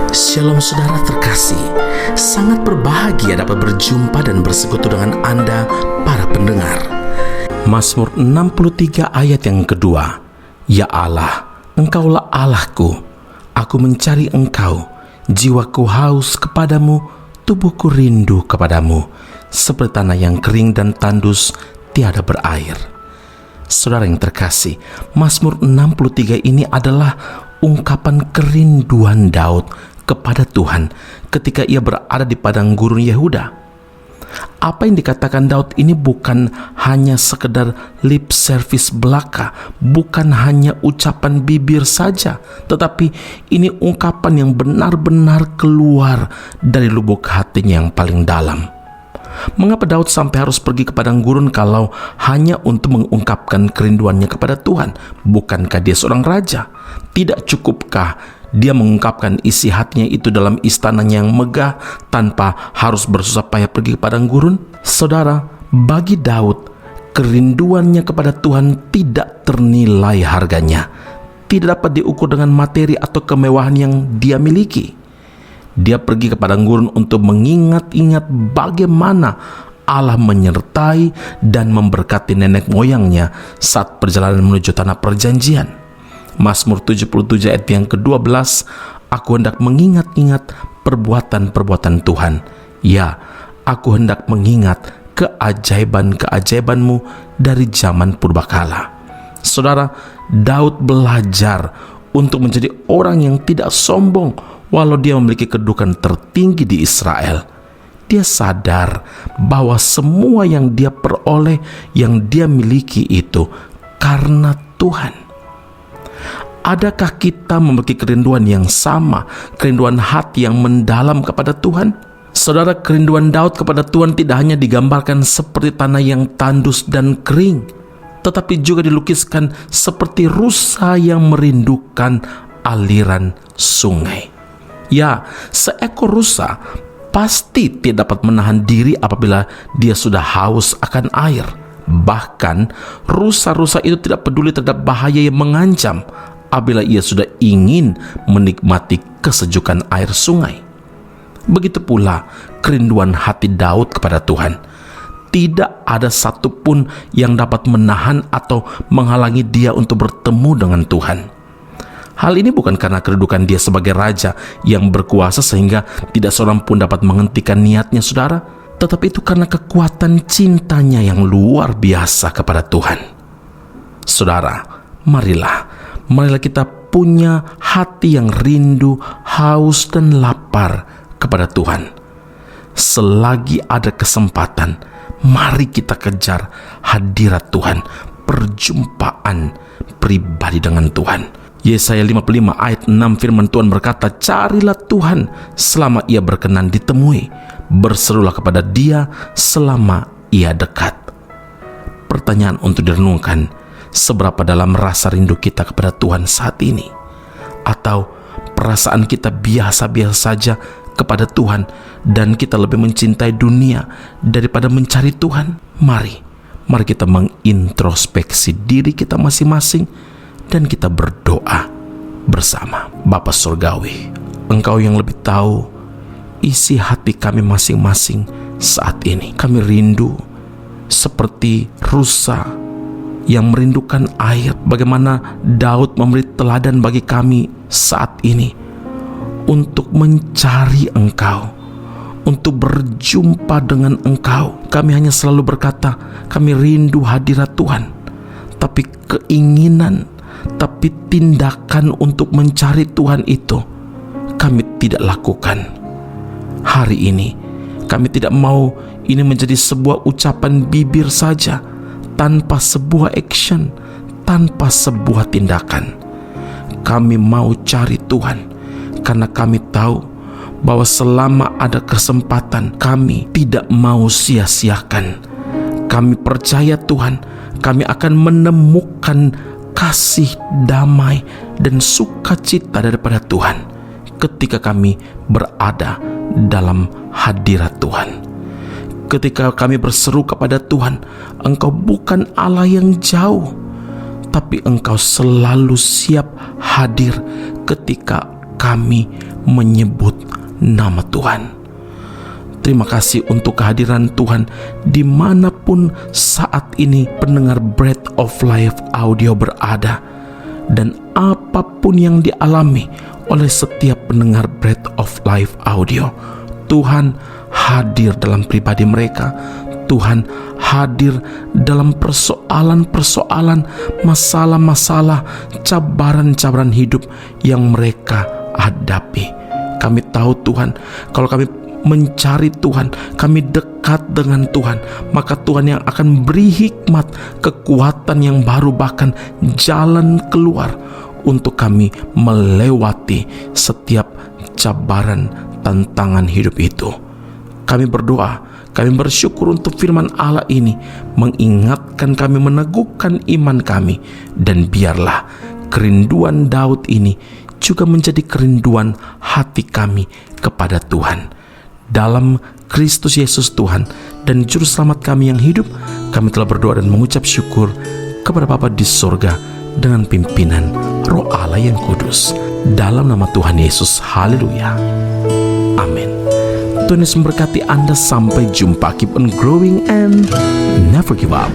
Shalom saudara terkasih, sangat berbahagia dapat berjumpa dan bersekutu dengan Anda para pendengar. Mazmur 63 ayat yang kedua. Ya Allah, Engkaulah Allahku, aku mencari Engkau, jiwaku haus kepadamu, tubuhku rindu kepadamu, seperti tanah yang kering dan tandus tiada berair. Saudara yang terkasih, Mazmur 63 ini adalah ungkapan kerinduan Daud kepada Tuhan ketika ia berada di padang gurun Yehuda. Apa yang dikatakan Daud ini bukan hanya sekedar lip service belaka, bukan hanya ucapan bibir saja, tetapi ini ungkapan yang benar-benar keluar dari lubuk hatinya yang paling dalam. Mengapa Daud sampai harus pergi ke padang gurun kalau hanya untuk mengungkapkan kerinduannya kepada Tuhan? Bukankah dia seorang raja? Tidak cukupkah dia mengungkapkan isi hatinya itu dalam istananya yang megah tanpa harus bersusah payah pergi ke padang gurun? Saudara, bagi Daud, kerinduannya kepada Tuhan tidak ternilai harganya. Tidak dapat diukur dengan materi atau kemewahan yang dia miliki. Dia pergi ke padang gurun untuk mengingat-ingat bagaimana Allah menyertai dan memberkati nenek moyangnya saat perjalanan menuju tanah perjanjian. Mazmur 77 ayat yang ke-12, aku hendak mengingat-ingat perbuatan-perbuatan Tuhan. Ya, aku hendak mengingat keajaiban-keajaiban-Mu dari zaman purbakala. Saudara, Daud belajar untuk menjadi orang yang tidak sombong walau dia memiliki kedudukan tertinggi di Israel. Dia sadar bahwa semua yang dia peroleh, yang dia miliki itu karena Tuhan. Adakah kita memiliki kerinduan yang sama, kerinduan hati yang mendalam kepada Tuhan? Saudara, kerinduan Daud kepada Tuhan tidak hanya digambarkan seperti tanah yang tandus dan kering, tetapi juga dilukiskan seperti rusa yang merindukan aliran sungai. Ya, seekor rusa pasti tidak dapat menahan diri apabila dia sudah haus akan air. Bahkan, rusa-rusa itu tidak peduli terhadap bahaya yang mengancam apabila ia sudah ingin menikmati kesejukan air sungai. Begitu pula kerinduan hati Daud kepada Tuhan. Tidak ada satupun yang dapat menahan atau menghalangi dia untuk bertemu dengan Tuhan. Hal ini bukan karena kedudukan dia sebagai raja yang berkuasa sehingga tidak seorang pun dapat menghentikan niatnya, saudara, tetapi itu karena kekuatan cintanya yang luar biasa kepada Tuhan. Saudara, marilah kita punya hati yang rindu, haus, dan lapar kepada Tuhan. Selagi ada kesempatan, mari kita kejar hadirat Tuhan, perjumpaan pribadi dengan Tuhan. Yesaya 55 ayat 6 firman Tuhan berkata, carilah Tuhan selama ia berkenan ditemui, berserulah kepada dia selama ia dekat. Pertanyaan untuk direnungkan, seberapa dalam rasa rindu kita kepada Tuhan saat ini? Atau perasaan kita biasa-biasa saja kepada Tuhan dan kita lebih mencintai dunia daripada mencari Tuhan? Mari kita mengintrospeksi diri kita masing-masing dan kita berdoa bersama. Bapa Surgawi, Engkau yang lebih tahu isi hati kami masing-masing saat ini. Kami rindu seperti rusa yang merindukan air. Bagaimana Daud memberi teladan bagi kami saat ini untuk mencari Engkau, untuk berjumpa dengan Engkau. Kami hanya selalu berkata, kami rindu hadirat Tuhan, tapi keinginan, tapi tindakan untuk mencari Tuhan itu kami tidak lakukan. Hari ini kami tidak mau ini menjadi sebuah ucapan bibir saja, tanpa sebuah action, tanpa sebuah tindakan. Kami mau cari Tuhan karena kami tahu bahwa selama ada kesempatan, kami tidak mau sia-siakan. Kami percaya Tuhan, kami akan menemukan kasih, damai, dan sukacita daripada Tuhan ketika kami berada dalam hadirat Tuhan. Ketika kami berseru kepada Tuhan, Engkau bukan Allah yang jauh, tapi Engkau selalu siap hadir ketika kami menyebut nama Tuhan. Terima kasih untuk kehadiran Tuhan dimanapun saat ini pendengar Bread of Life Audio berada, dan apapun yang dialami oleh setiap pendengar Bread of Life Audio, Tuhan hadir dalam pribadi mereka. Tuhan hadir dalam persoalan-persoalan, masalah-masalah, cabaran-cabaran hidup yang mereka hadapi. Kami tahu Tuhan, kalau kami mencari Tuhan, kami dekat dengan Tuhan, maka Tuhan yang akan beri hikmat, kekuatan yang baru, bahkan jalan keluar untuk kami melewati setiap cabaran, tantangan hidup itu. Kami berdoa, kami bersyukur untuk firman Allah ini mengingatkan kami, meneguhkan iman kami, dan biarlah kerinduan Daud ini juga menjadi kerinduan hati kami kepada Tuhan. Dalam Kristus Yesus Tuhan dan Juru Selamat kami yang hidup, kami telah berdoa dan mengucap syukur kepada Bapa di sorga dengan pimpinan Roh Allah yang kudus. Dalam nama Tuhan Yesus, haleluya, amin. Tuhan Yesus memberkati Anda. Sampai jumpa. Keep on growing and never give up.